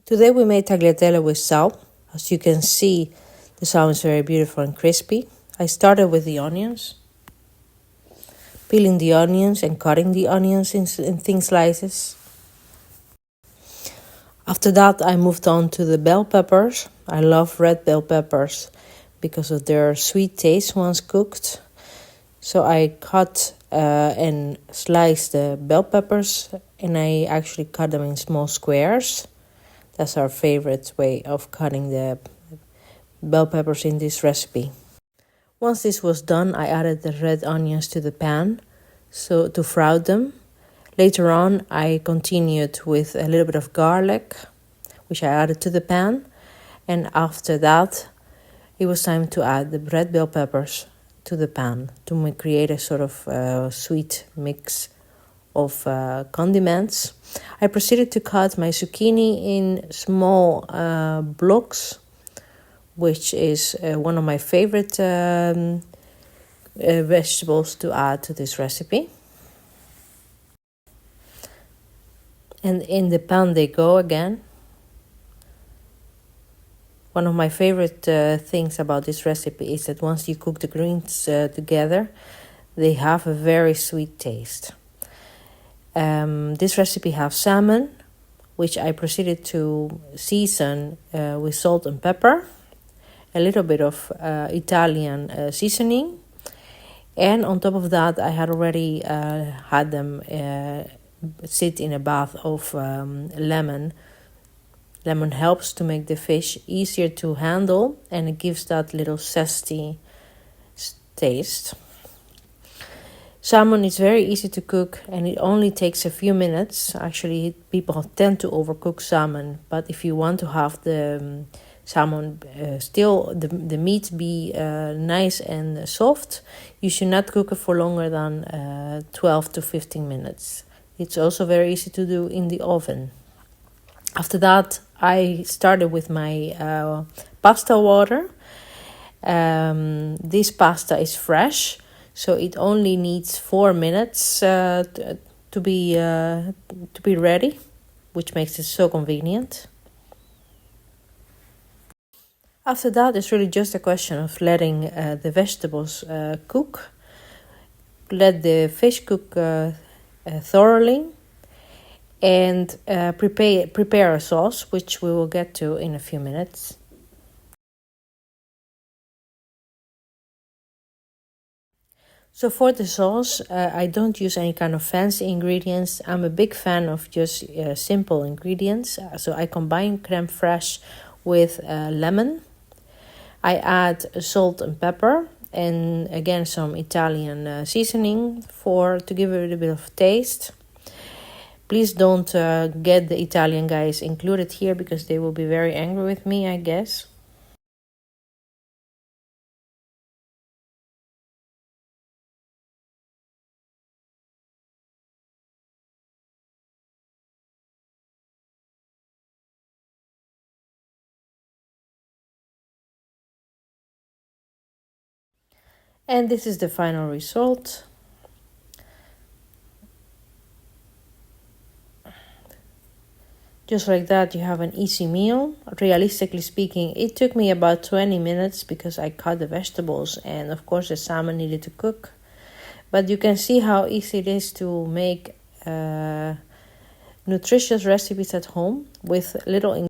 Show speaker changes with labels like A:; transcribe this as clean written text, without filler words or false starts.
A: Today we made tagliatelle with sal. As you can see, the salmon is very beautiful and crispy. I started with the onions, peeling the onions and cutting the onions in thin slices. After that, I moved on to the bell peppers. I love red bell peppers because of their sweet taste once cooked. So I cut and sliced the bell peppers, and I actually cut them in small squares. That's our favorite way of cutting the bell peppers in this recipe. Once this was done, I added the red onions to the pan so to fry them. Later on, I continued with a little bit of garlic, which I added to the pan. And after that, it was time to add the red bell peppers to the pan to create a sort of sweet mix of condiments. I proceeded to cut my zucchini in small blocks, which is one of my favorite vegetables to add to this recipe. And in the pan they go again. One of my favorite things about this recipe is that once you cook the greens together, they have a very sweet taste. This recipe has salmon, which I proceeded to season with salt and pepper, a little bit of Italian seasoning, and on top of that I had already had them sit in a bath of lemon. Lemon helps to make the fish easier to handle, and it gives that little zesty taste. Salmon is very easy to cook, and it only takes a few minutes. Actually, people tend to overcook salmon, but if you want to have the salmon still the meat be nice and soft, you should not cook it for longer than 12 to 15 minutes. It's also very easy to do in the oven. After that, I started with my pasta water. This pasta is fresh, so it only needs 4 minutes to be ready, which makes it so convenient. After that, it's really just a question of letting the vegetables cook. Let the fish cook thoroughly, and prepare a sauce, which we will get to in a few minutes. So for the sauce, I don't use any kind of fancy ingredients. I'm a big fan of just simple ingredients. So I combine crème fraîche with lemon. I add salt and pepper, and again some Italian seasoning to give it a little bit of taste. Please don't get the Italian guys included here, because they will be very angry with me, I guess. And this is the final result. Just like that, you have an easy meal. Realistically speaking, it took me about 20 minutes because I cut the vegetables and of course the salmon needed to cook. But you can see how easy it is to make nutritious recipes at home with little